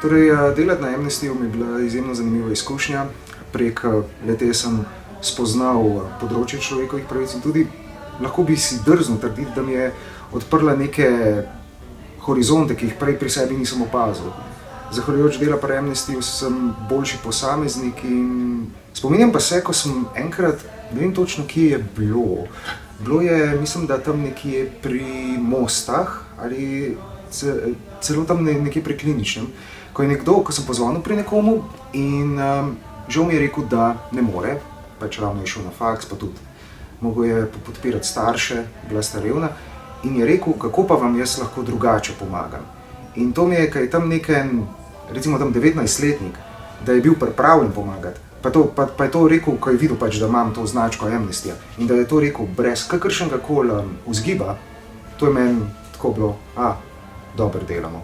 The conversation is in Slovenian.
Torej, delati na Amnestyju mi je bila izjemno zanimiva izkušnja. Prek le-te sem spoznal področje človekovih pravic in tudi lahko bi si drznil trditi, da mi je odprla neke horizonte, ki jih prej pri sebi nisem opazil. Zahvaljujoč dela pri Amnestyju sem boljši posameznik in spominjam pa se, ko sem enkrat, ne vem točno, kje je bilo. Bilo je, mislim, da tam nekje pri Mostah ali celo tam nekje pri Kliničnem, ko je nekdo, ko sem pozvonil pri nekomu in žal mi je rekel, da ne more, pač ravno je šel na faks, pa tudi mogel je podpirati starše, bila sta revna, in je rekel, kako pa vam jaz lahko drugače pomagam. In to mi je, kaj je tam nekaj, recimo tam 19-letnik, da je bil pripravljen pomagati, pa je to rekel, ko je videl pač, da imam to značko Amnestyja in da je to rekel brez kakršnega koli vzgiba, to je meni tako bilo, dobro delamo.